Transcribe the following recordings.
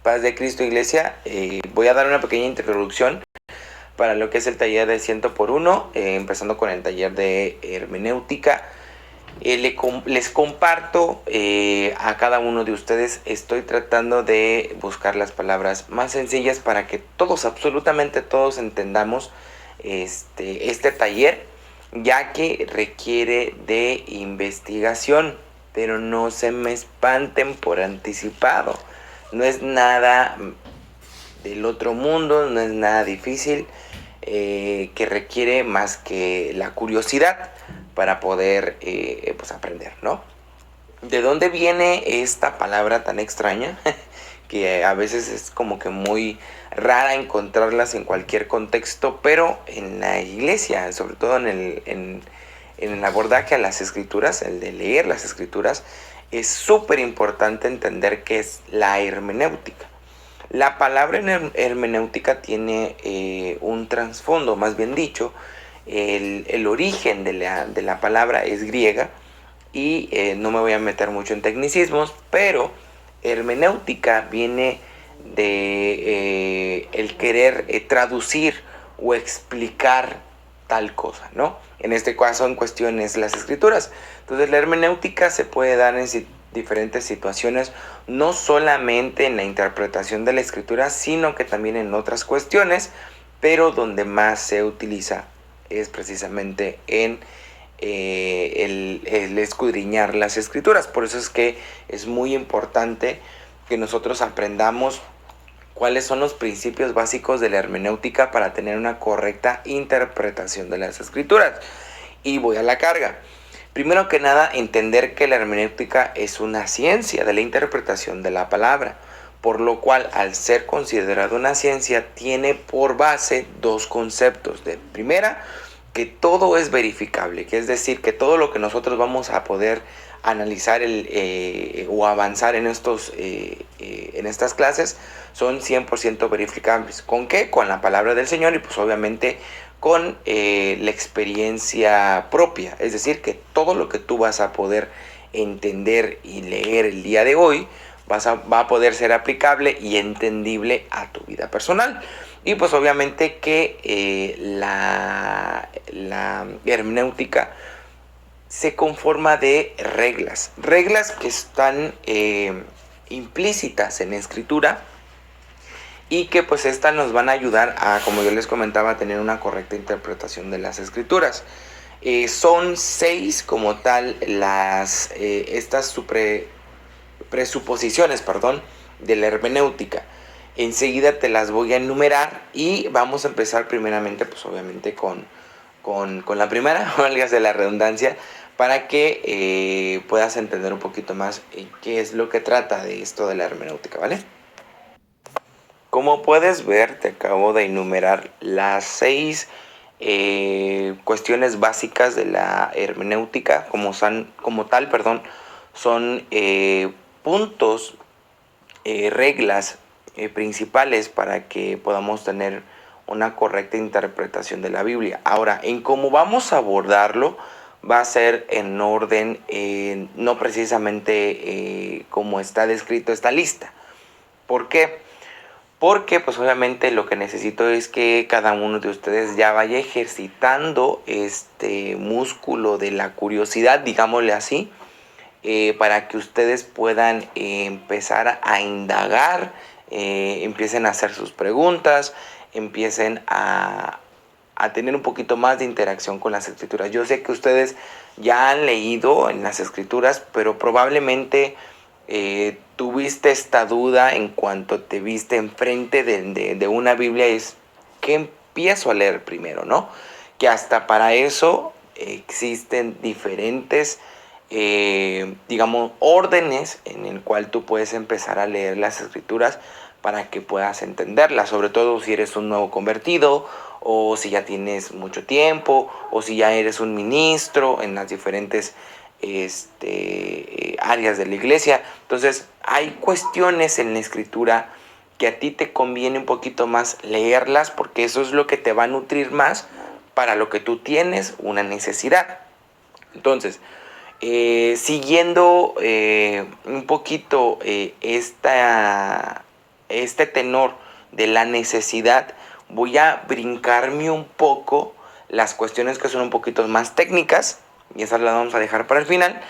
Paz de Cristo, Iglesia. Voy a dar una pequeña introducción para lo que es el taller de 100 por 1, empezando con el taller de hermenéutica. Les comparto a cada uno de ustedes. Estoy tratando de buscar las palabras más sencillas para que todos, absolutamente todos, entendamos este taller, ya que requiere de investigación. Pero no se me espanten por anticipado. No es nada del otro mundo, no es nada difícil, que requiere más que la curiosidad para poder pues aprender, ¿no? ¿De dónde viene esta palabra tan extraña? Que a veces es como que muy rara encontrarlas en cualquier contexto, pero en la iglesia, sobre todo en el abordaje a las escrituras, el de leer las escrituras, es súper importante entender qué es la hermenéutica. La palabra hermenéutica tiene un trasfondo, más bien dicho, el origen de la palabra es griega y no me voy a meter mucho en tecnicismos, pero hermenéutica viene de el querer traducir o explicar tal cosa, ¿no? En este caso, en cuestiones las escrituras. Entonces, la hermenéutica se puede dar en diferentes situaciones, no solamente en la interpretación de la escritura, sino que también en otras cuestiones, pero donde más se utiliza es precisamente en el escudriñar las escrituras. Por eso es que es muy importante que nosotros aprendamos cuáles son los principios básicos de la hermenéutica para tener una correcta interpretación de las escrituras. Y voy a la carga. Primero que nada, entender que la hermenéutica es una ciencia de la interpretación de la palabra, por lo cual, al ser considerada una ciencia, tiene por base dos conceptos. De primera, que todo es verificable, que es decir, que todo lo que nosotros vamos a poder analizar o avanzar en estas clases son 100% verificables. ¿Con qué? Con la palabra del Señor y pues obviamente con la experiencia propia. Es decir, que todo lo que tú vas a poder entender y leer el día de hoy va a poder ser aplicable y entendible a tu vida personal. Y pues obviamente que la hermenéutica se conforma de reglas. Reglas que están implícitas en la escritura y que pues estas nos van a ayudar a, como yo les comentaba, a tener una correcta interpretación de las escrituras. Son 6 como tal estas presuposiciones, de la hermenéutica. Enseguida te las voy a enumerar y vamos a empezar primeramente, pues obviamente con la primera, válgase la redundancia, para que puedas entender un poquito más qué es lo que trata de esto de la hermenéutica, ¿vale? Como puedes ver, te acabo de enumerar las 6 cuestiones básicas de la hermenéutica, como tal, son puntos, reglas principales para que podamos tener una correcta interpretación de la Biblia. Ahora, en cómo vamos a abordarlo, va a ser en orden, no precisamente como está descrito esta lista. ¿Por qué? Porque pues obviamente lo que necesito es que cada uno de ustedes ya vaya ejercitando este músculo de la curiosidad, digámosle así, para que ustedes puedan empezar a indagar, empiecen a hacer sus preguntas, empiecen a tener un poquito más de interacción con las escrituras. Yo sé que ustedes ya han leído en las escrituras, pero probablemente tuviste esta duda en cuanto te viste enfrente de una Biblia, es ¿qué empiezo a leer primero, no? Que hasta para eso existen diferentes digamos, órdenes en el cual tú puedes empezar a leer las escrituras para que puedas entenderlas, sobre todo si eres un nuevo convertido o si ya tienes mucho tiempo o si ya eres un ministro en las diferentes áreas de la iglesia. Entonces hay cuestiones en la escritura que a ti te conviene un poquito más leerlas porque eso es lo que te va a nutrir más para lo que tú tienes una necesidad. Entonces, siguiendo un poquito este tenor de la necesidad, voy a brincarme un poco las cuestiones que son un poquito más técnicas, y esas las vamos a dejar para el final,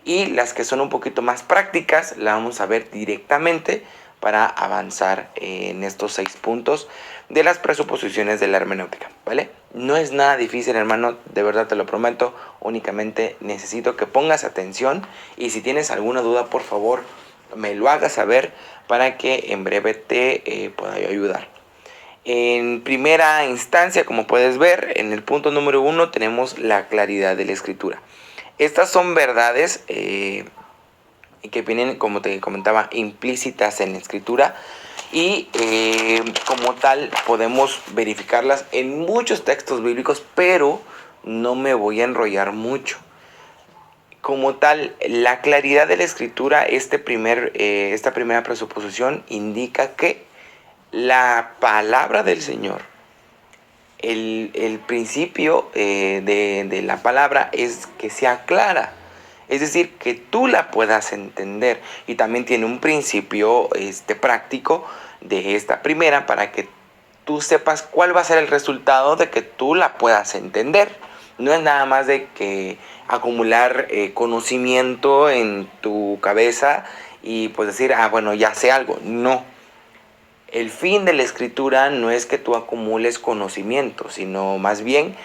y las que son un poquito más prácticas las vamos a ver directamente para avanzar en estos 6 puntos de las presuposiciones de la hermenéutica, ¿vale? No es nada difícil, hermano, de verdad te lo prometo, únicamente necesito que pongas atención, y si tienes alguna duda, por favor, me lo hagas saber para que en breve te pueda ayudar. En primera instancia, como puedes ver, en el punto número 1 tenemos la claridad de la escritura. Estas son verdades que vienen, como te comentaba, implícitas en la escritura, y como tal podemos verificarlas en muchos textos bíblicos, pero no me voy a enrollar mucho. Como tal, la claridad de la escritura, esta primera presuposición indica que la palabra del Señor, el principio de la palabra es que sea clara, es decir, que tú la puedas entender, y también tiene un principio práctico de esta primera para que tú sepas cuál va a ser el resultado de que tú la puedas entender. No es nada más de que acumular conocimiento en tu cabeza y pues decir, bueno, ya sé algo. No. El fin de la escritura no es que tú acumules conocimiento, sino más bien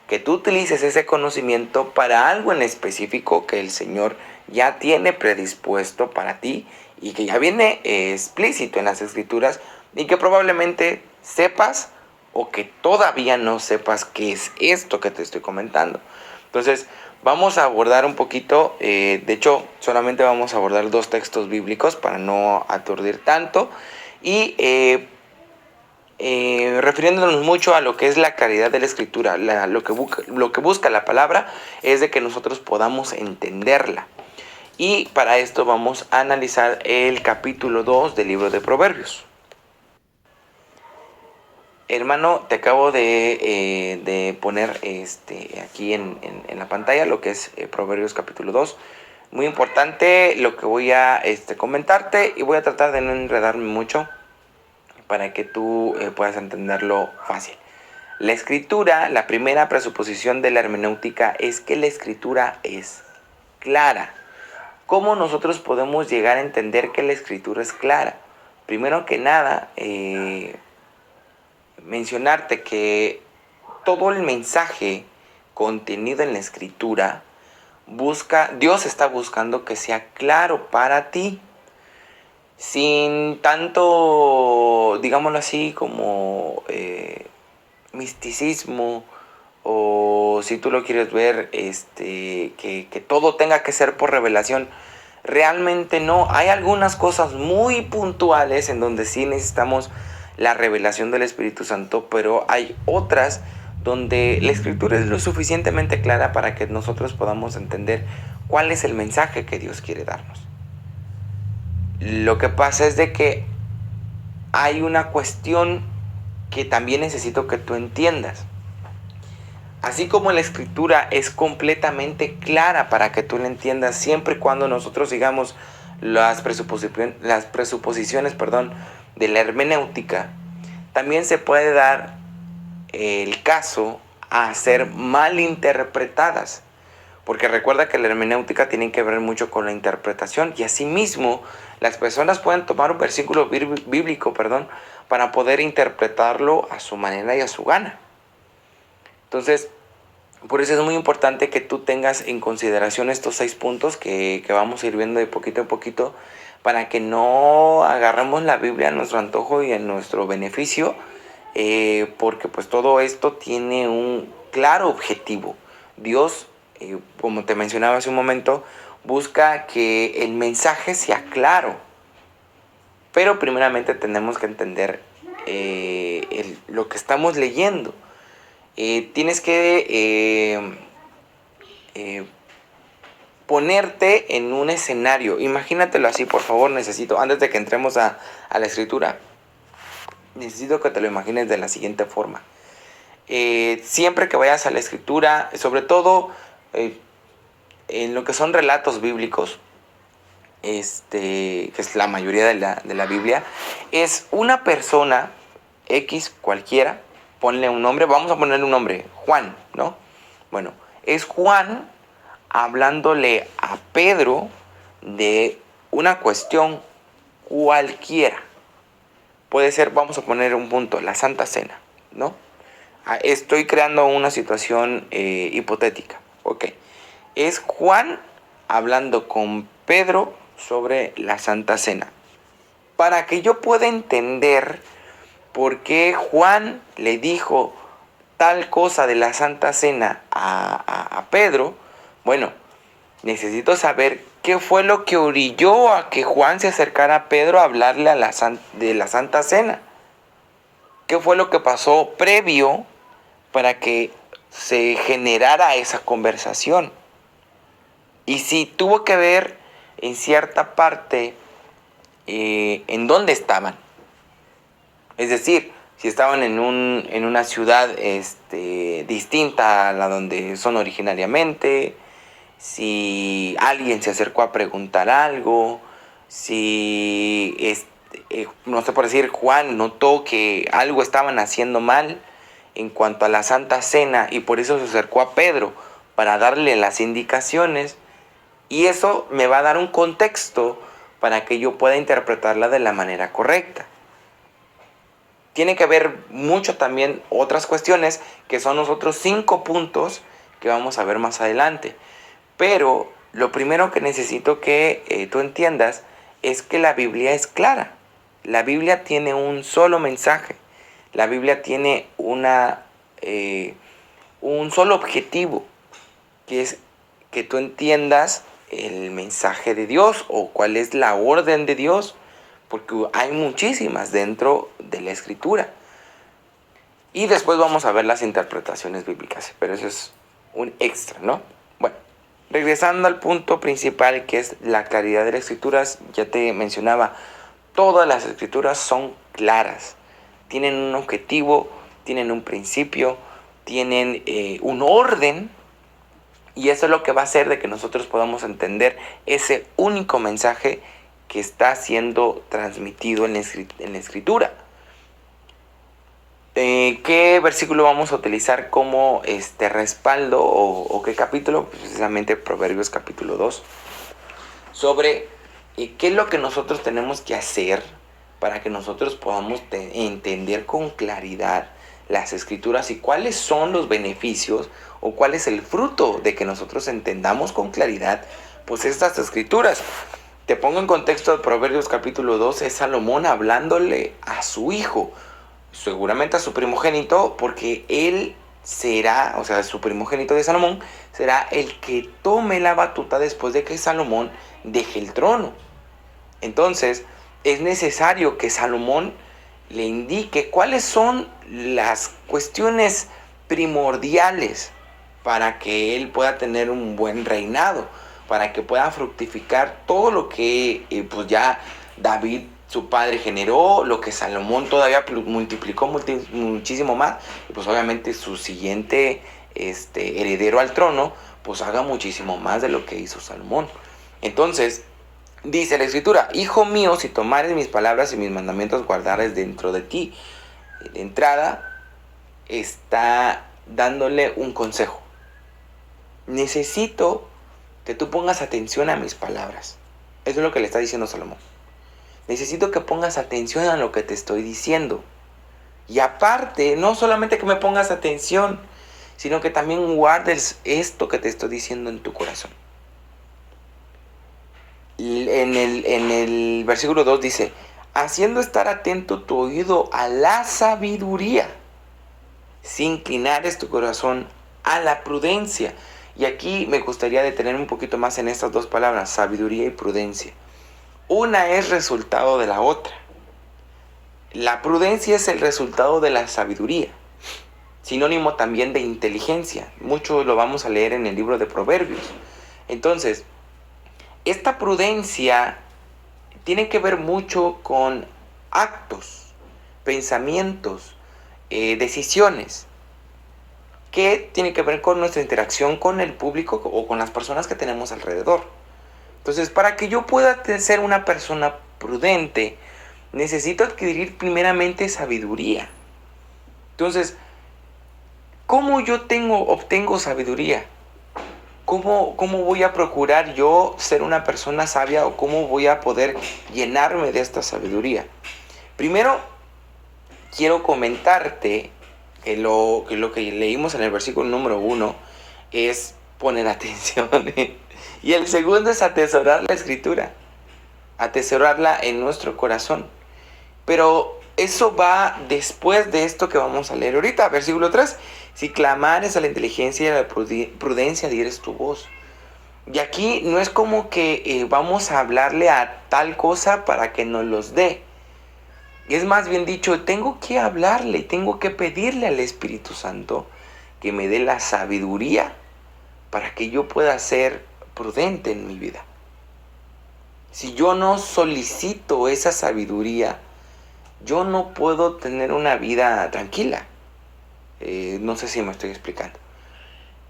que tú utilices ese conocimiento para algo en específico que el Señor ya tiene predispuesto para ti y que ya viene explícito en las escrituras, y que probablemente sepas o que todavía no sepas qué es esto que te estoy comentando. Entonces, vamos a abordar un poquito, de hecho, solamente vamos a abordar 2 textos bíblicos para no aturdir tanto, y refiriéndonos mucho a lo que es la claridad de la escritura, lo que busca la palabra es de que nosotros podamos entenderla. Y para esto vamos a analizar el capítulo 2 del libro de Proverbios. Hermano, te acabo de poner aquí en la pantalla lo que es Proverbios capítulo 2. Muy importante lo que voy a comentarte, y voy a tratar de no enredarme mucho para que tú puedas entenderlo fácil. La escritura, la primera presuposición de la hermenéutica es que la escritura es clara. ¿Cómo nosotros podemos llegar a entender que la escritura es clara? Primero que nada, mencionarte que todo el mensaje contenido en la escritura Dios está buscando que sea claro para ti, sin tanto, digámoslo así, como misticismo, o si tú lo quieres ver, que todo tenga que ser por revelación. Realmente no. Hay algunas cosas muy puntuales en donde sí necesitamos la revelación del Espíritu Santo, pero hay otras donde la escritura es lo suficientemente clara para que nosotros podamos entender cuál es el mensaje que Dios quiere darnos. Lo que pasa es de que hay una cuestión que también necesito que tú entiendas. Así como la escritura es completamente clara para que tú la entiendas, siempre y cuando nosotros sigamos las presuposiciones de la hermenéutica, también se puede dar el caso a ser mal interpretadas. Porque recuerda que la hermenéutica tiene que ver mucho con la interpretación, y asimismo las personas pueden tomar un versículo bíblico, para poder interpretarlo a su manera y a su gana. Entonces, por eso es muy importante que tú tengas en consideración estos 6 puntos que vamos a ir viendo de poquito en poquito, para que no agarremos la Biblia a nuestro antojo y a nuestro beneficio, porque pues todo esto tiene un claro objetivo. Dios, como te mencionaba hace un momento, busca que el mensaje sea claro, pero primeramente tenemos que entender lo que estamos leyendo. Tienes que ponerte en un escenario. Imagínatelo así, por favor. Antes de que entremos a la escritura, necesito que te lo imagines de la siguiente forma. Siempre que vayas a la escritura, sobre todo en lo que son relatos bíblicos, que es la mayoría de la Biblia, es una persona X cualquiera, ponle un nombre, vamos a ponerle un nombre, Juan, ¿no? Bueno, es Juan hablándole a Pedro de una cuestión cualquiera. Puede ser, vamos a poner un punto, la Santa Cena, ¿no? Estoy creando una situación hipotética, ok. Es Juan hablando con Pedro sobre la Santa Cena. Para que yo pueda entender por qué Juan le dijo tal cosa de la Santa Cena a Pedro, bueno, necesito saber qué fue lo que orilló a que Juan se acercara a Pedro a hablarle de la Santa Cena. ¿Qué fue lo que pasó previo para que se generara esa conversación? Y si tuvo que ver en cierta parte en dónde estaban. Es decir, si estaban en una ciudad distinta a la donde son originariamente, si alguien se acercó a preguntar algo, si, no sé por decir, Juan notó que algo estaban haciendo mal en cuanto a la Santa Cena y por eso se acercó a Pedro para darle las indicaciones, y eso me va a dar un contexto para que yo pueda interpretarla de la manera correcta. Tiene que ver mucho también otras cuestiones que son los otros 5 puntos que vamos a ver más adelante. Pero lo primero que necesito que tú entiendas es que la Biblia es clara. La Biblia tiene un solo mensaje. La Biblia tiene un solo objetivo, que es que tú entiendas el mensaje de Dios o cuál es la orden de Dios, porque hay muchísimas dentro de la Escritura. Y después vamos a ver las interpretaciones bíblicas, pero eso es un extra, ¿no? Bueno, regresando al punto principal, que es la claridad de las Escrituras, ya te mencionaba, todas las Escrituras son claras, tienen un objetivo, tienen un principio, tienen un orden, y eso es lo que va a hacer de que nosotros podamos entender ese único mensaje que está siendo transmitido en la Escritura. ¿Qué versículo vamos a utilizar como respaldo o qué capítulo? Precisamente Proverbios capítulo 2. Sobre qué es lo que nosotros tenemos que hacer para que nosotros podamos entender con claridad las Escrituras y cuáles son los beneficios o cuál es el fruto de que nosotros entendamos con claridad pues estas Escrituras. Te pongo en contexto de Proverbios capítulo 2, es Salomón hablándole a su hijo, seguramente a su primogénito, porque él será, o sea, su primogénito de Salomón, será el que tome la batuta después de que Salomón deje el trono. Entonces, es necesario que Salomón le indique cuáles son las cuestiones primordiales para que él pueda tener un buen reinado, para que pueda fructificar todo lo que pues ya David su padre generó, lo que Salomón todavía multiplicó muchísimo más, y pues obviamente su siguiente heredero al trono pues haga muchísimo más de lo que hizo Salomón. Entonces dice la Escritura: hijo mío, si tomares mis palabras y mis mandamientos guardares dentro de ti. De entrada está dándole un consejo. Necesito que tú pongas atención a mis palabras. Eso es lo que le está diciendo Salomón. Necesito que pongas atención a lo que te estoy diciendo. Y aparte, no solamente que me pongas atención, sino que también guardes esto que te estoy diciendo en tu corazón. En el versículo 2 dice: haciendo estar atento tu oído a la sabiduría, si inclinares tu corazón a la prudencia. Y aquí me gustaría detenerme un poquito más en estas dos palabras, sabiduría y prudencia. Una es resultado de la otra. La prudencia es el resultado de la sabiduría, sinónimo también de inteligencia. Mucho lo vamos a leer en el libro de Proverbios. Entonces, esta prudencia tiene que ver mucho con actos, pensamientos, decisiones, que tiene que ver con nuestra interacción con el público o con las personas que tenemos alrededor. Entonces, para que yo pueda ser una persona prudente, necesito adquirir primeramente sabiduría. Entonces, ¿cómo yo obtengo sabiduría? ¿Cómo voy a procurar yo ser una persona sabia o cómo voy a poder llenarme de esta sabiduría? Primero, quiero comentarte que lo que leímos en el versículo número 1 es poner atención. Y el segundo es atesorar la escritura, atesorarla en nuestro corazón. Pero eso va después de esto que vamos a leer ahorita, versículo 3. Si clamares a la inteligencia y a la prudencia, dieres tu voz. Y aquí no es como que vamos a hablarle a tal cosa para que nos los dé. Es más bien dicho, tengo que hablarle, tengo que pedirle al Espíritu Santo que me dé la sabiduría para que yo pueda ser prudente en mi vida. Si yo no solicito esa sabiduría, yo no puedo tener una vida tranquila. No sé si me estoy explicando.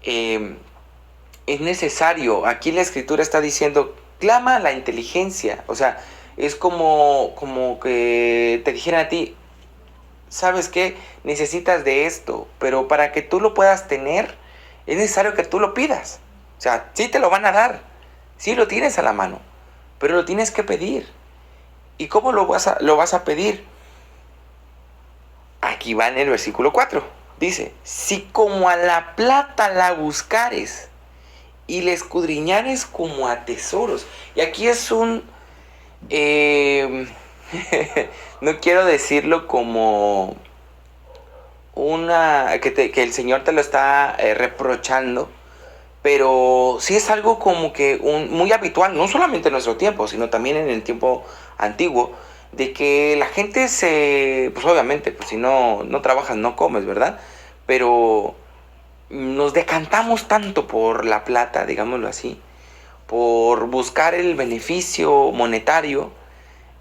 Es necesario, aquí la escritura está diciendo, clama a la inteligencia. O sea, es como que te dijeran a ti, ¿sabes qué? Necesitas de esto, pero para que tú lo puedas tener, es necesario que tú lo pidas. O sea, sí te lo van a dar, sí lo tienes a la mano, pero lo tienes que pedir. ¿Y cómo lo vas a pedir? Aquí va en el versículo 4. Dice, si como a la plata la buscares y la escudriñares como a tesoros. Y aquí es un... no quiero decirlo como que el Señor te lo está reprochando, pero sí es algo como que muy habitual, no solamente en nuestro tiempo, sino también en el tiempo antiguo, de que la gente pues obviamente, pues si no trabajas no comes, ¿verdad? Pero nos decantamos tanto por la plata, digámoslo así, por buscar el beneficio monetario,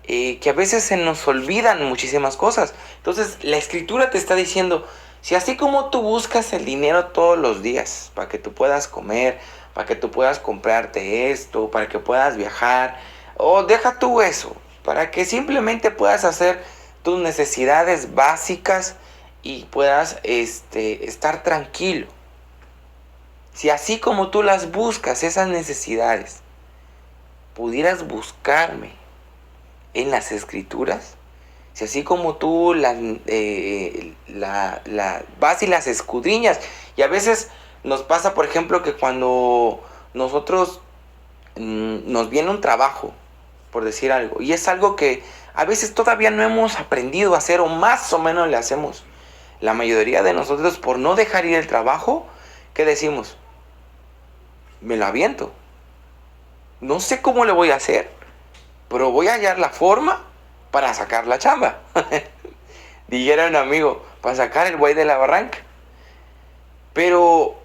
que a veces se nos olvidan muchísimas cosas. Entonces la escritura te está diciendo, si así como tú buscas el dinero todos los días para que tú puedas comer, para que tú puedas comprarte esto, para que puedas viajar, o deja tú eso, para que simplemente puedas hacer tus necesidades básicas y puedas estar tranquilo. Si así como tú las buscas, esas necesidades, pudieras buscarme en las escrituras, si así como tú vas y las escudriñas, y a veces nos pasa, por ejemplo, que cuando nosotros nos viene un trabajo, por decir algo, y es algo que a veces todavía no hemos aprendido a hacer o más o menos le hacemos, la mayoría de nosotros por no dejar ir el trabajo, ¿qué decimos? Me lo aviento. No sé cómo le voy a hacer, pero voy a hallar la forma para sacar la chamba. Dijera un amigo, para sacar el buey de la barranca. Pero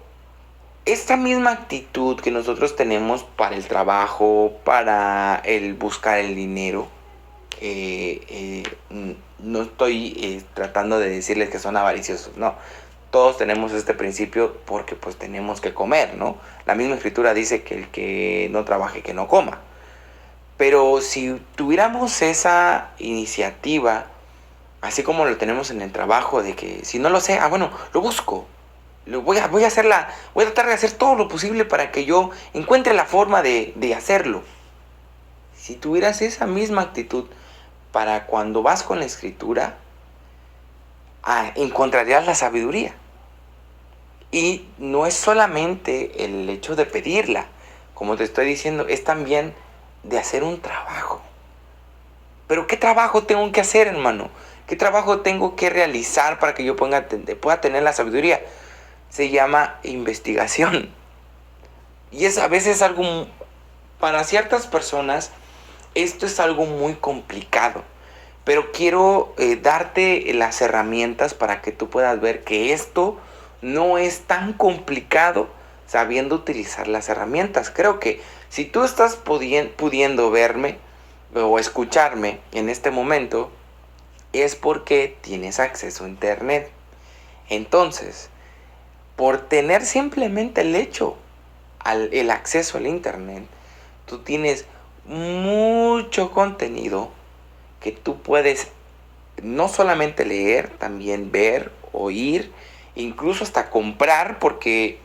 esta misma actitud que nosotros tenemos para el trabajo, para el buscar el dinero, no estoy tratando de decirles que son avariciosos, no. Todos tenemos este principio porque pues tenemos que comer, ¿no? La misma escritura dice que el que no trabaje, que no coma. Pero si tuviéramos esa iniciativa, así como lo tenemos en el trabajo, de que si no lo sé, bueno, lo busco. Voy a tratar de hacer todo lo posible para que yo encuentre la forma de hacerlo. Si tuvieras esa misma actitud para cuando vas con la escritura, encontrarías la sabiduría. Y no es solamente el hecho de pedirla, como te estoy diciendo, es también de hacer un trabajo. Pero ¿qué trabajo tengo que hacer, hermano? ¿Qué trabajo tengo que realizar para que yo pueda tener la sabiduría? Se llama investigación. Y es a veces algo, para ciertas personas, esto es algo muy complicado. Pero quiero darte las herramientas para que tú puedas ver que esto no es tan complicado sabiendo utilizar las herramientas. Creo que si tú estás pudiendo verme o escucharme en este momento, es porque tienes acceso a internet. Entonces, por tener simplemente el acceso al internet, tú tienes mucho contenido que tú puedes no solamente leer, también ver, oír, incluso hasta comprar, porque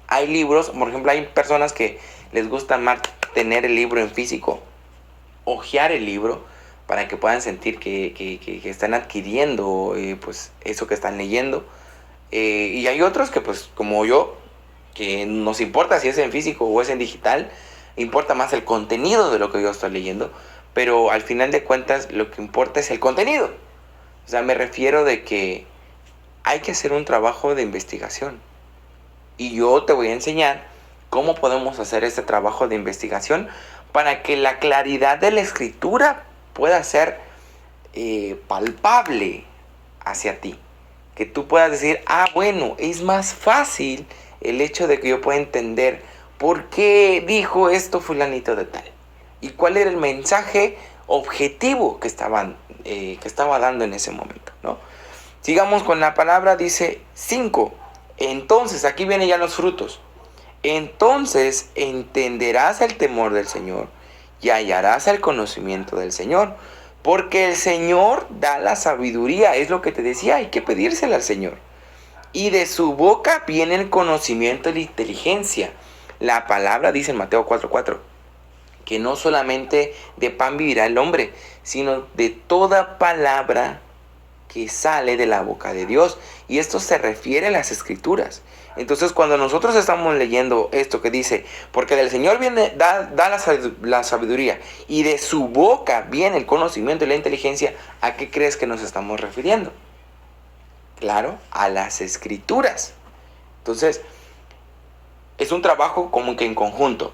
hay libros, por ejemplo, hay personas que les gusta más tener el libro en físico, hojear el libro para que puedan sentir que están adquiriendo pues eso que están leyendo. Y hay otros que pues como yo, que nos importa si es en físico o es en digital, importa más el contenido de lo que yo estoy leyendo, pero al final de cuentas lo que importa es el contenido. O sea, me refiero de que hay que hacer un trabajo de investigación. Y yo te voy a enseñar cómo podemos hacer este trabajo de investigación para que la claridad de la escritura pueda ser palpable hacia ti. Que tú puedas decir, ah, bueno, es más fácil el hecho de que yo pueda entender por qué dijo esto fulanito de tal. Y cuál era el mensaje objetivo que estaba dando en ese momento, ¿no? Sigamos con la palabra, dice 5. Entonces, aquí vienen ya los frutos. Entonces entenderás el temor del Señor y hallarás el conocimiento del Señor. Porque el Señor da la sabiduría, es lo que te decía, hay que pedírsela al Señor. Y de su boca viene el conocimiento y la inteligencia. La palabra dice en Mateo 4:4, que no solamente de pan vivirá el hombre, sino de toda palabra que sale de la boca de Dios. Y esto se refiere a las escrituras. Entonces cuando nosotros estamos leyendo esto que dice, porque del Señor viene, da la sabiduría y de su boca viene el conocimiento y la inteligencia, ¿a qué crees que nos estamos refiriendo? Claro, a las escrituras. Entonces es un trabajo como que en conjunto.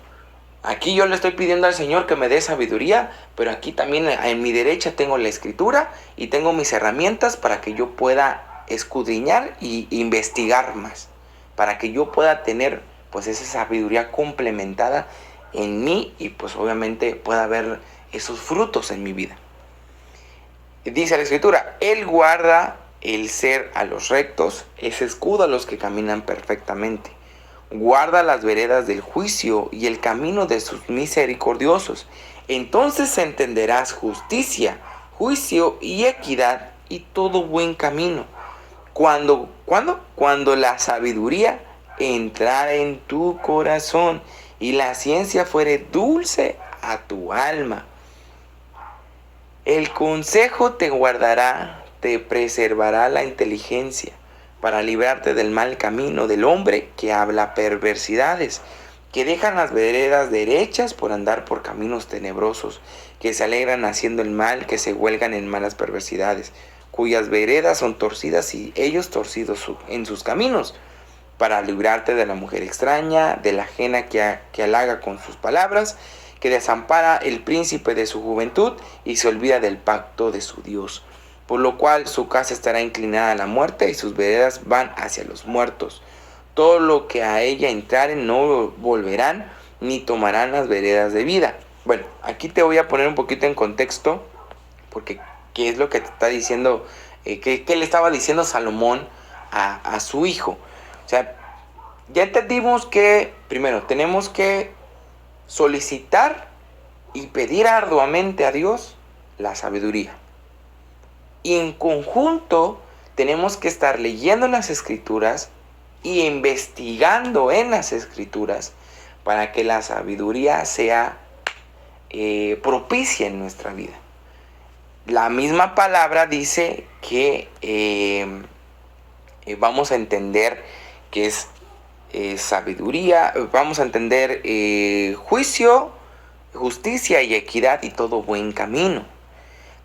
Aquí yo le estoy pidiendo al Señor que me dé sabiduría, pero aquí también en mi derecha tengo la escritura y tengo mis herramientas para que yo pueda escudriñar e investigar más, para que yo pueda tener pues esa sabiduría complementada en mí y pues obviamente pueda ver esos frutos en mi vida. Dice la escritura, Él guarda el ser a los rectos, es escudo a los que caminan perfectamente. Guarda las veredas del juicio y el camino de sus misericordiosos. Entonces entenderás justicia, juicio y equidad y todo buen camino. ¿Cuándo? Cuando la sabiduría entrara en tu corazón y la ciencia fuere dulce a tu alma. El consejo te guardará, te preservará la inteligencia, para librarte del mal camino del hombre que habla perversidades, que dejan las veredas derechas por andar por caminos tenebrosos, que se alegran haciendo el mal, que se huelgan en malas perversidades, cuyas veredas son torcidas y ellos torcidos en sus caminos, para librarte de la mujer extraña, de la ajena que halaga con sus palabras, que desampara el príncipe de su juventud y se olvida del pacto de su Dios. Por lo cual su casa estará inclinada a la muerte y sus veredas van hacia los muertos. Todo lo que a ella entraren no volverán ni tomarán las veredas de vida. Bueno, aquí te voy a poner un poquito en contexto, porque qué es lo que te está diciendo, qué le estaba diciendo Salomón a su hijo. O sea, ya entendimos que primero tenemos que solicitar y pedir arduamente a Dios la sabiduría. Y en conjunto tenemos que estar leyendo las escrituras y investigando en las escrituras para que la sabiduría sea propicia en nuestra vida. La misma palabra dice que vamos a entender que es sabiduría, vamos a entender juicio, justicia y equidad y todo buen camino.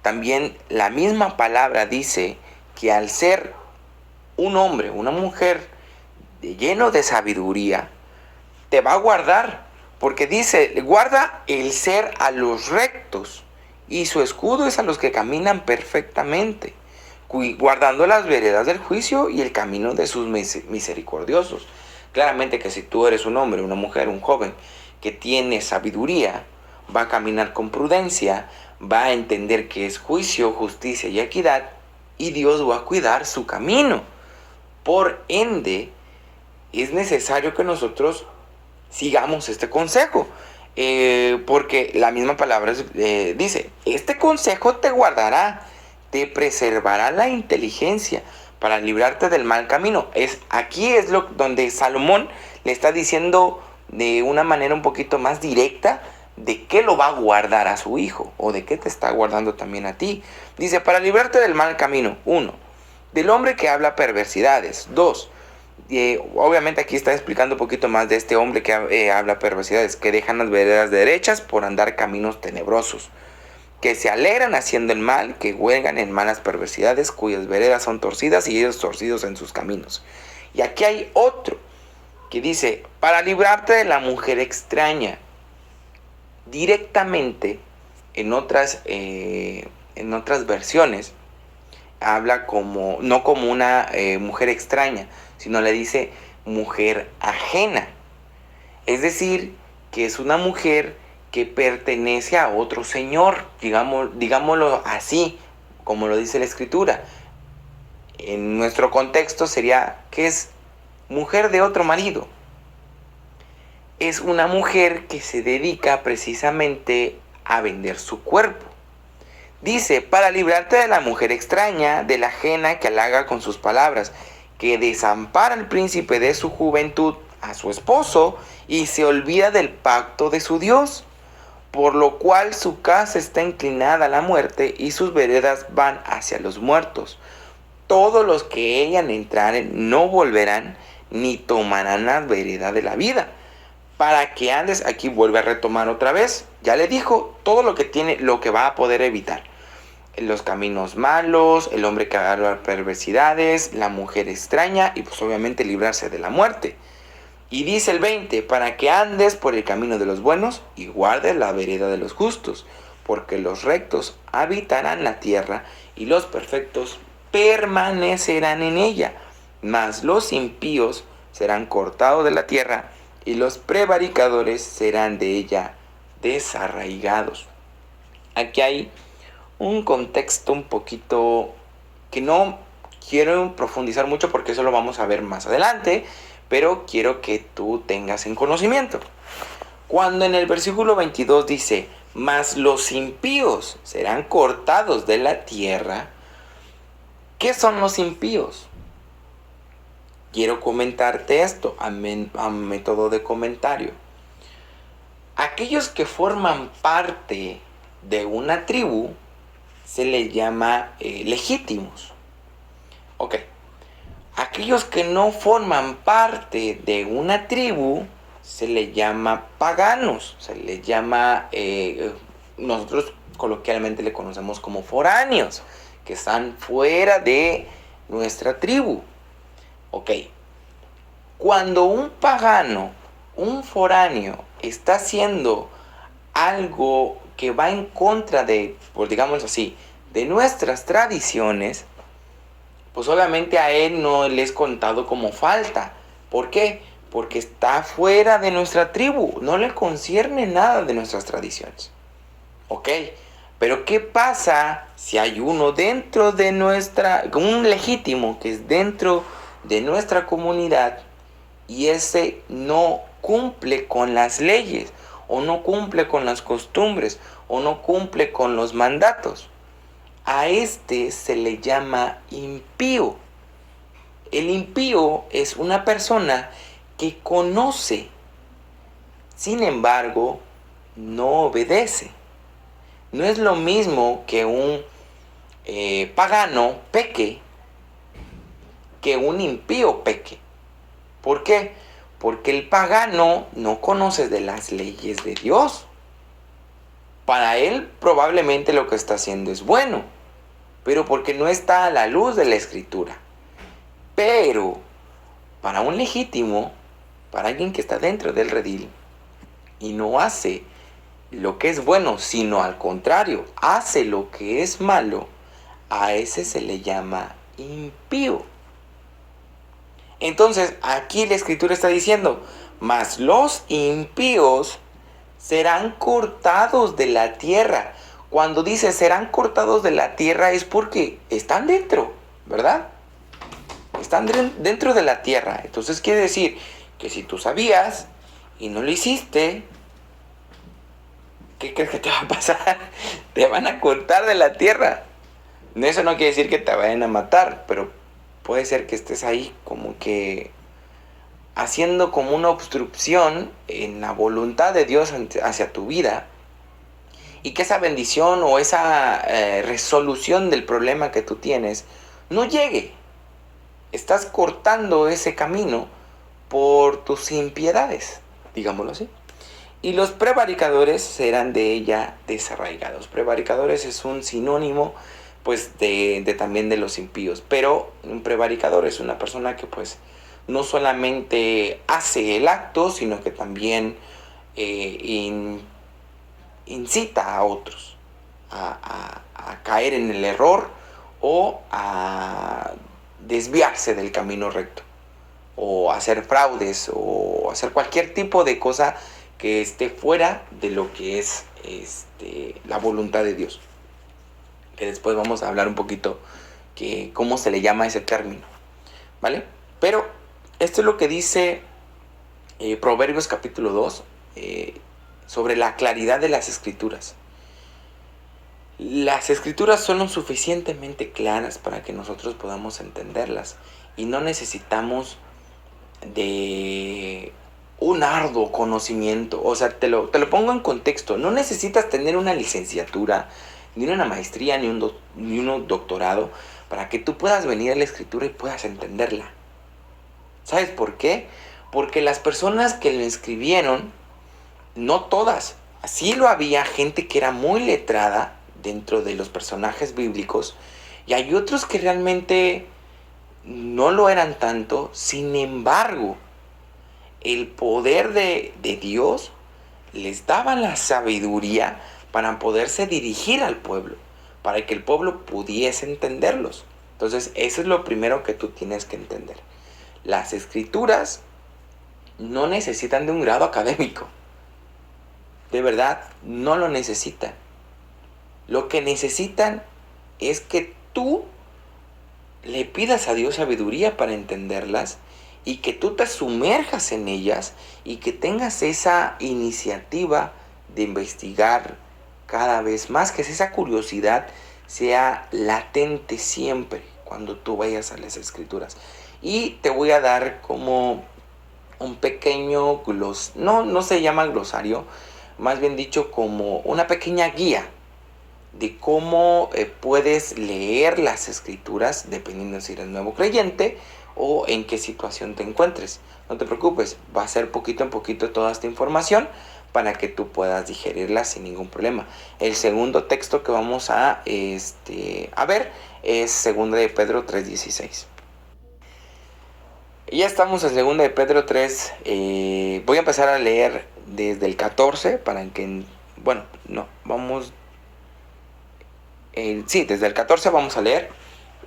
También la misma palabra dice que al ser un hombre, una mujer lleno de sabiduría, te va a guardar, porque dice, guarda el ser a los rectos y su escudo es a los que caminan perfectamente, guardando las veredas del juicio y el camino de sus misericordiosos. Claramente que si tú eres un hombre, una mujer, un joven que tiene sabiduría, va a caminar con prudencia, va a entender que es juicio, justicia y equidad, y Dios va a cuidar su camino. Por ende, es necesario que nosotros sigamos este consejo. Porque la misma palabra dice, este consejo te guardará, te preservará la inteligencia para librarte del mal camino. Aquí es donde Salomón le está diciendo de una manera un poquito más directa de qué lo va a guardar a su hijo o de qué te está guardando también a ti. Dice, para librarte del mal camino, 1, del hombre que habla perversidades, 2, obviamente aquí está explicando un poquito más de este hombre que habla perversidades, que dejan las veredas derechas por andar caminos tenebrosos, que se alegran haciendo el mal, que huelgan en malas perversidades, cuyas veredas son torcidas y ellos torcidos en sus caminos. Y aquí hay otro que dice, para librarte de la mujer extraña, directamente en otras versiones, habla como, no como una mujer extraña, sino le dice mujer ajena. Es decir, que es una mujer que pertenece a otro señor, digámoslo así, como lo dice la escritura. En nuestro contexto sería que es mujer de otro marido. Es una mujer que se dedica precisamente a vender su cuerpo. Dice, para librarte de la mujer extraña, de la ajena que halaga con sus palabras, que desampara al príncipe de su juventud, a su esposo, y se olvida del pacto de su Dios, por lo cual su casa está inclinada a la muerte y sus veredas van hacia los muertos. Todos los que ella entraren no volverán ni tomarán la vereda de la vida. Para que andes, aquí vuelve a retomar otra vez, ya le dijo todo lo que tiene, lo que va a poder evitar. Los caminos malos, el hombre que haga perversidades, la mujer extraña y pues obviamente librarse de la muerte. Y dice el 20, para que andes por el camino de los buenos y guardes la vereda de los justos, porque los rectos habitarán la tierra y los perfectos permanecerán en ella, mas los impíos serán cortados de la tierra y los prevaricadores serán de ella desarraigados. Aquí hay un contexto un poquito que no quiero profundizar mucho porque eso lo vamos a ver más adelante, pero quiero que tú tengas en conocimiento. Cuando en el versículo 22 dice, mas los impíos serán cortados de la tierra, ¿qué son los impíos? Quiero comentarte esto a método de comentario. Aquellos que forman parte de una tribu se les llama legítimos. Ok. Aquellos que no forman parte de una tribu se les llama paganos. Se les llama, nosotros coloquialmente le conocemos como foráneos, que están fuera de nuestra tribu. Ok. Cuando un pagano, un foráneo, está haciendo algo que va en contra de, pues digamos así, de nuestras tradiciones, pues obviamente a él no le es contado como falta. ¿Por qué? Porque está fuera de nuestra tribu, no le concierne nada de nuestras tradiciones. ¿Ok? Pero ¿qué pasa si hay uno dentro de un legítimo que es dentro de nuestra comunidad y ese no cumple con las leyes, o no cumple con las costumbres, o no cumple con los mandatos? A este se le llama impío. El impío es una persona que conoce, sin embargo, no obedece. No es lo mismo que un pagano peque que un impío peque. ¿Por qué? Porque el pagano no conoce de las leyes de Dios. Para él probablemente lo que está haciendo es bueno, pero porque no está a la luz de la escritura. Pero para un legítimo, para alguien que está dentro del redil y no hace lo que es bueno, sino al contrario, hace lo que es malo, a ese se le llama impío. Entonces aquí la escritura está diciendo, mas los impíos serán cortados de la tierra. Cuando dice serán cortados de la tierra es porque están dentro, ¿verdad? Están dentro de la tierra. Entonces quiere decir que si tú sabías y no lo hiciste, ¿qué crees que te va a pasar? Te van a cortar de la tierra. Eso no quiere decir que te vayan a matar, pero puede ser que estés ahí como que haciendo como una obstrucción en la voluntad de Dios hacia tu vida, y que esa bendición o esa resolución del problema que tú tienes no llegue. Estás cortando ese camino por tus impiedades, digámoslo así. Y los prevaricadores serán de ella desarraigados. Prevaricadores es un sinónimo pues también de los impíos. Pero un prevaricador es una persona que pues no solamente hace el acto, sino que también incita a otros a caer en el error o a desviarse del camino recto, o hacer fraudes, o hacer cualquier tipo de cosa que esté fuera de lo que es la voluntad de Dios. Que después vamos a hablar un poquito que cómo se le llama ese término, ¿vale? Pero esto es lo que dice Proverbios capítulo 2 sobre la claridad de las escrituras. Las escrituras son lo suficientemente claras para que nosotros podamos entenderlas, y no necesitamos de un arduo conocimiento. O sea, te lo pongo en contexto. No necesitas tener una licenciatura, ni una maestría, ni un doctorado para que tú puedas venir a la escritura y puedas entenderla. ¿Sabes por qué? Porque las personas que lo escribieron, no todas, así lo había gente que era muy letrada dentro de los personajes bíblicos, y hay otros que realmente no lo eran tanto. Sin embargo, el poder de Dios les daba la sabiduría para poderse dirigir al pueblo, para que el pueblo pudiese entenderlos. Entonces, eso es lo primero que tú tienes que entender. Las escrituras no necesitan de un grado académico. De verdad, no lo necesitan. Lo que necesitan es que tú le pidas a Dios sabiduría para entenderlas, y que tú te sumerjas en ellas, y que tengas esa iniciativa de investigar cada vez más, que esa curiosidad sea latente siempre cuando tú vayas a las escrituras. Y te voy a dar como un pequeño no se llama glosario, más bien dicho como una pequeña guía de cómo puedes leer las escrituras dependiendo si eres nuevo creyente o en qué situación te encuentres. No te preocupes, va a ser poquito en poquito toda esta información para que tú puedas digerirla sin ningún problema. El segundo texto que vamos a ver es 2 de Pedro 3:16. Ya estamos en 2 de Pedro 3. Voy a empezar a leer desde el 14 para que, desde el 14 vamos a leer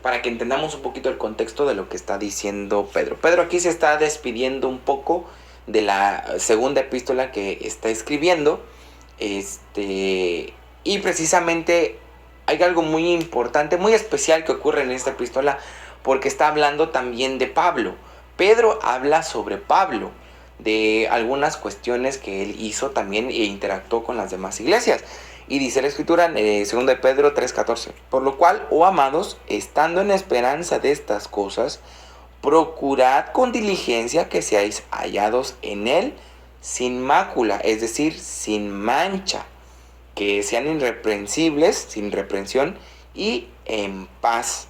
para que entendamos un poquito el contexto de lo que está diciendo Pedro. Pedro aquí se está despidiendo un poco de la segunda epístola que está escribiendo. Y precisamente hay algo muy importante, muy especial que ocurre en esta epístola, porque está hablando también de Pablo. Pedro habla sobre Pablo, de algunas cuestiones que él hizo también e interactuó con las demás iglesias. Y dice la escritura en 2 de Pedro 3:14: por lo cual, oh amados, estando en esperanza de estas cosas, procurad con diligencia que seáis hallados en él sin mácula, es decir, sin mancha, que sean irreprensibles, sin reprensión y en paz.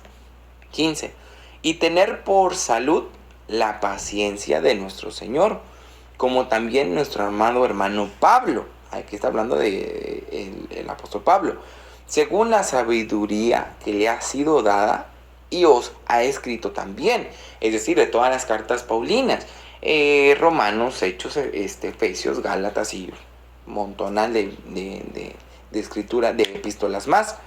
15. Y tener por salud la paciencia de nuestro Señor, como también nuestro amado hermano Pablo. Aquí está hablando de el apóstol Pablo, según la sabiduría que le ha sido dada y os ha escrito también, es decir, de todas las cartas paulinas, Romanos, Hechos, Efesios, Gálatas y un montón de escritura, de epístolas más.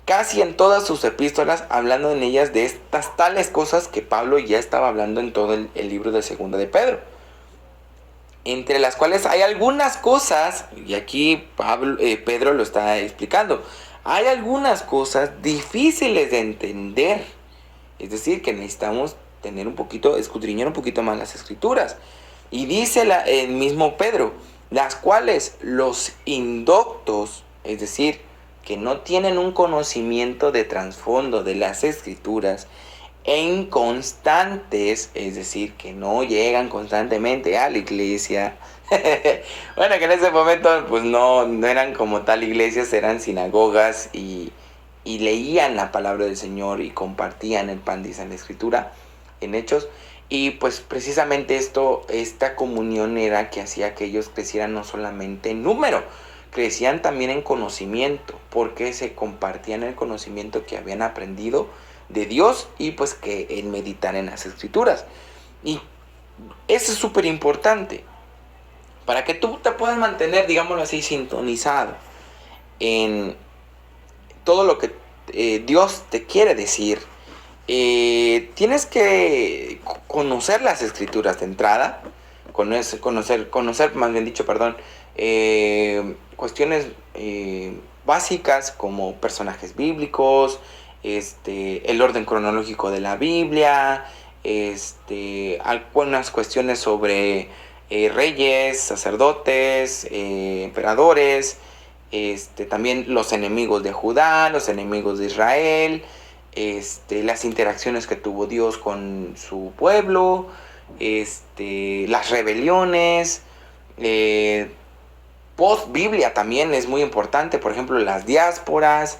Casi en todas sus epístolas, hablando en ellas de estas tales cosas que Pablo ya estaba hablando en todo el libro de 2 de Pedro. Entre las cuales hay algunas cosas, y aquí Pedro lo está explicando, hay algunas cosas difíciles de entender. Es decir, que necesitamos escudriñar un poquito más las escrituras. Y dice el mismo Pedro: las cuales los indoctos, es decir, que no tienen un conocimiento de trasfondo de las escrituras, e inconstantes, es decir, que no llegan constantemente a la iglesia. Bueno, que en ese momento pues no eran como tal iglesias, eran sinagogas y leían la palabra del Señor y compartían el pan, dice en la escritura, en Hechos. Y pues precisamente esta comunión era que hacía que ellos crecieran no solamente en número, crecían también en conocimiento, porque se compartían el conocimiento que habían aprendido de Dios y pues que en meditar en las escrituras. Y eso es súper importante para que tú te puedas mantener, digámoslo así, sintonizado en todo lo que Dios te quiere decir. Tienes que conocer las escrituras de entrada, conocer, más bien dicho, perdón, cuestiones básicas como personajes bíblicos, el orden cronológico de la Biblia, algunas cuestiones sobre reyes, sacerdotes, emperadores, también los enemigos de Judá, los enemigos de Israel, las interacciones que tuvo Dios con su pueblo, las rebeliones, post-Biblia también es muy importante, por ejemplo, las diásporas,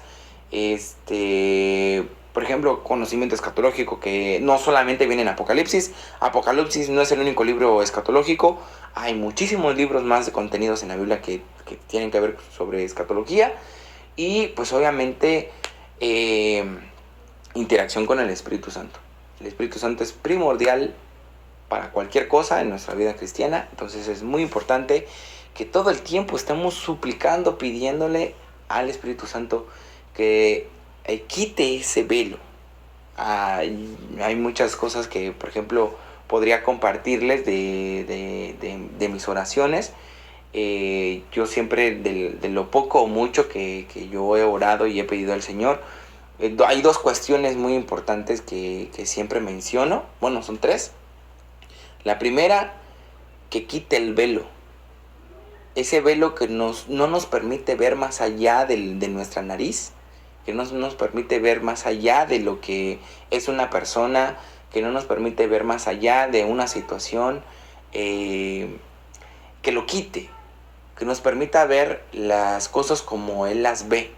por ejemplo, conocimiento escatológico que no solamente viene en Apocalipsis. Apocalipsis no es el único libro escatológico, hay muchísimos libros más de contenidos en la Biblia que tienen que ver sobre escatología y pues obviamente interacción con el Espíritu Santo. El Espíritu Santo es primordial para cualquier cosa en nuestra vida cristiana, entonces es muy importante que todo el tiempo estemos suplicando, pidiéndole al Espíritu Santo que quite ese velo. Hay muchas cosas que, por ejemplo, podría compartirles de mis oraciones. Yo siempre, de lo poco o mucho que yo he orado y he pedido al Señor, hay dos cuestiones muy importantes que siempre menciono. Bueno, son tres. La primera, que quite el velo. Ese velo que no nos permite ver más allá de nuestra nariz, que no nos permite ver más allá de lo que es una persona, que no nos permite ver más allá de una situación, que lo quite, que nos permita ver las cosas como Él las ve,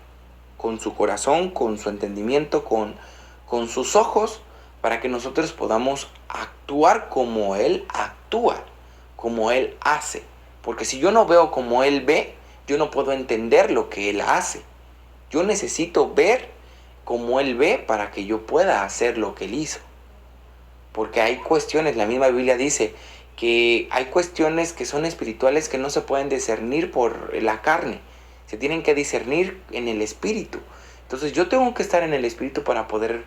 con su corazón, con su entendimiento, con sus ojos, para que nosotros podamos actuar como Él actúa, como Él hace. Porque si yo no veo como Él ve, yo no puedo entender lo que Él hace. Yo necesito ver como Él ve para que yo pueda hacer lo que Él hizo. Porque hay cuestiones, la misma Biblia dice que hay cuestiones que son espirituales que no se pueden discernir por la carne. Se tienen que discernir en el espíritu. Entonces yo tengo que estar en el espíritu para poder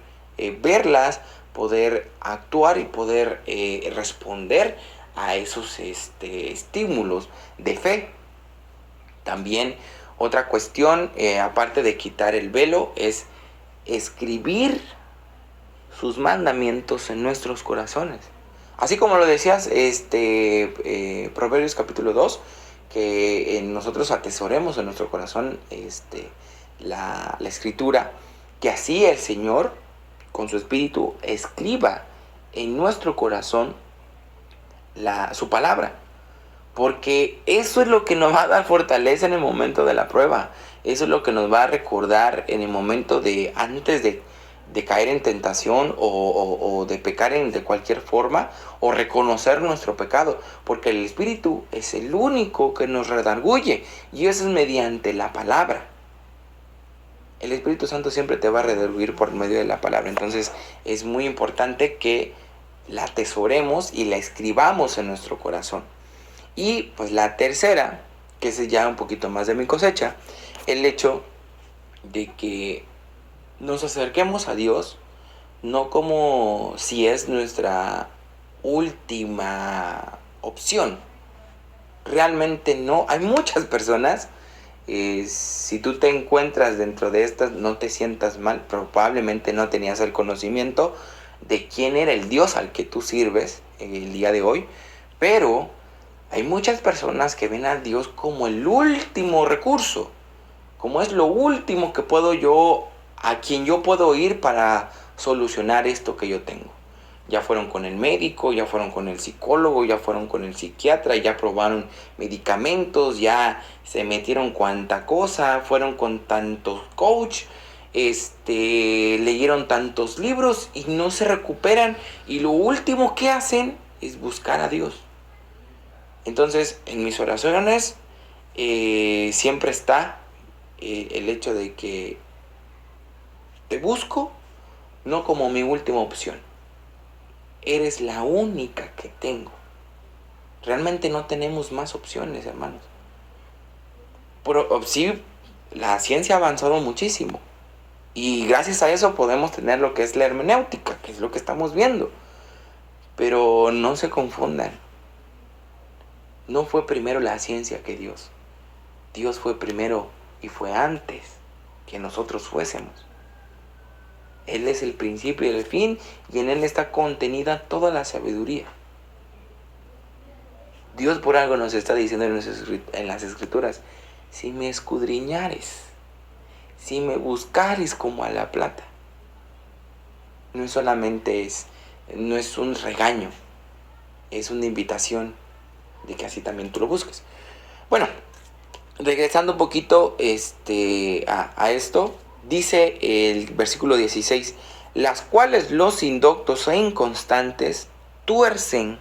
verlas, poder actuar y poder responder a esos estímulos de fe. También otra cuestión, aparte de quitar el velo, es escribir sus mandamientos en nuestros corazones. Así como lo decías, Proverbios capítulo 2, que nosotros atesoremos en nuestro corazón la escritura, que así el Señor, con su espíritu, escriba en nuestro corazón su palabra. Porque eso es lo que nos va a dar fortaleza en el momento de la prueba. Eso es lo que nos va a recordar en el momento antes de caer en tentación o de pecar de cualquier forma, o reconocer nuestro pecado. Porque el Espíritu es el único que nos redarguye, y eso es mediante la palabra. El Espíritu Santo siempre te va a redarguir por medio de la palabra. Entonces es muy importante que la atesoremos y la escribamos en nuestro corazón. Y pues la tercera, que es ya un poquito más de mi cosecha, el hecho de que nos acerquemos a Dios no como si es nuestra última opción. Realmente no. Hay muchas personas, si tú te encuentras dentro de estas, no te sientas mal, probablemente no tenías el conocimiento de quién era el Dios al que tú sirves el día de hoy, pero Hay muchas personas que ven a Dios como el último recurso, como es lo último que puedo yo, a quien yo puedo ir para solucionar esto que yo tengo. Ya fueron con el médico, ya fueron con el psicólogo, ya fueron con el psiquiatra, ya probaron medicamentos, ya se metieron cuanta cosa, fueron con tantos coach, leyeron tantos libros y no se recuperan. Y lo último que hacen es buscar a Dios. Entonces, en mis oraciones siempre está el hecho de que te busco no como mi última opción. Eres la única que tengo. Realmente no tenemos más opciones, hermanos. Pero sí, la ciencia ha avanzado muchísimo. Y gracias a eso podemos tener lo que es la hermenéutica, que es lo que estamos viendo. Pero no se confundan. No fue primero la ciencia que Dios. Dios fue primero y fue antes que nosotros fuésemos. Él es el principio y el fin, y en Él está contenida toda la sabiduría. Dios por algo nos está diciendo en las Escrituras: si me escudriñares, si me buscares como a la plata. No solamente no es un regaño, es una invitación de que así también tú lo busques. Bueno, regresando un poquito a esto, dice el versículo 16: las cuales los indoctos e inconstantes tuercen,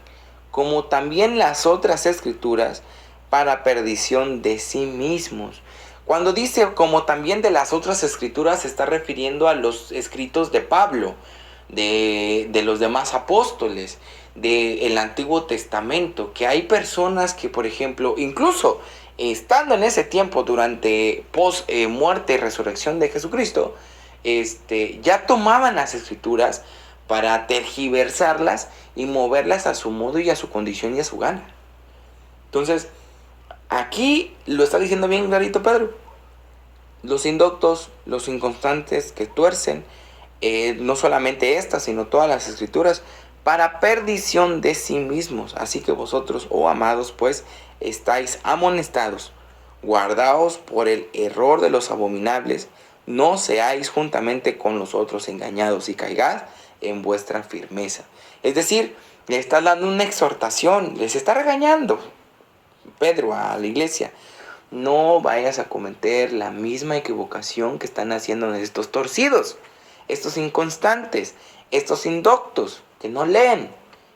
como también las otras escrituras, para perdición de sí mismos. Cuando dice como también de las otras escrituras, se está refiriendo a los escritos de Pablo, de los demás apóstoles, del Antiguo Testamento, que hay personas que, por ejemplo, incluso estando en ese tiempo durante post muerte y resurrección de Jesucristo, ya tomaban las escrituras para tergiversarlas y moverlas a su modo y a su condición y a su gana. Entonces, aquí lo está diciendo bien clarito Pedro: los indoctos, los inconstantes que tuercen, no solamente estas, sino todas las escrituras, para perdición de sí mismos. Así que vosotros, oh amados, pues, estáis amonestados, guardaos por el error de los abominables, no seáis juntamente con los otros engañados y caigad en vuestra firmeza. Es decir, le está dando una exhortación, les está regañando Pedro a la iglesia: no vayas a cometer la misma equivocación que están haciendo estos torcidos, estos inconstantes, estos indoctos, que no leen,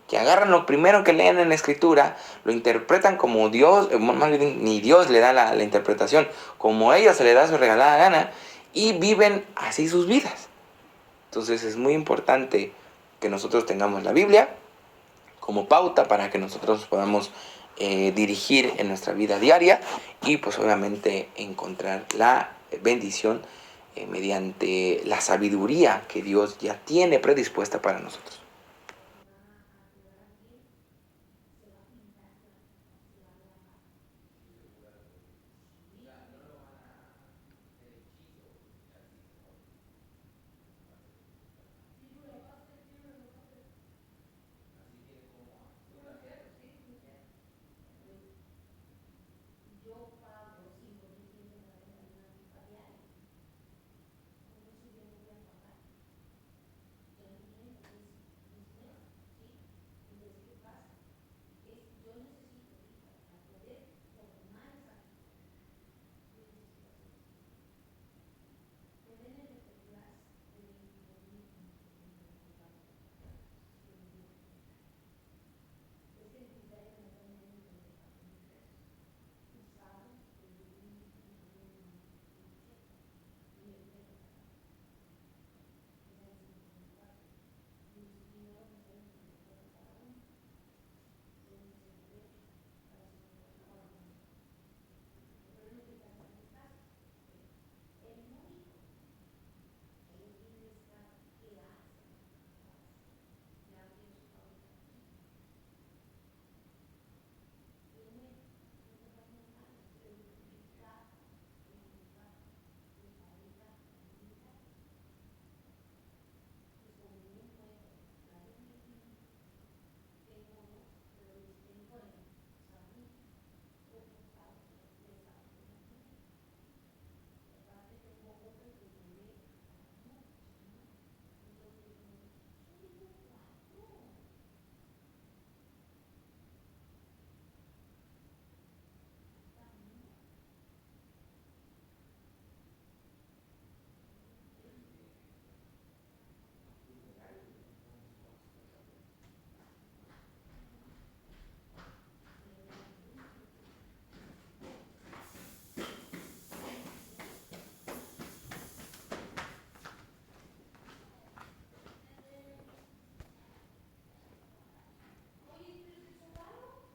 que agarran lo primero que leen en la escritura, lo interpretan como Dios, más bien ni Dios le da la interpretación, como a ellos se les da su regalada gana, y viven así sus vidas. Entonces es muy importante que nosotros tengamos la Biblia como pauta para que nosotros podamos dirigir en nuestra vida diaria y pues obviamente encontrar la bendición mediante la sabiduría que Dios ya tiene predispuesta para nosotros.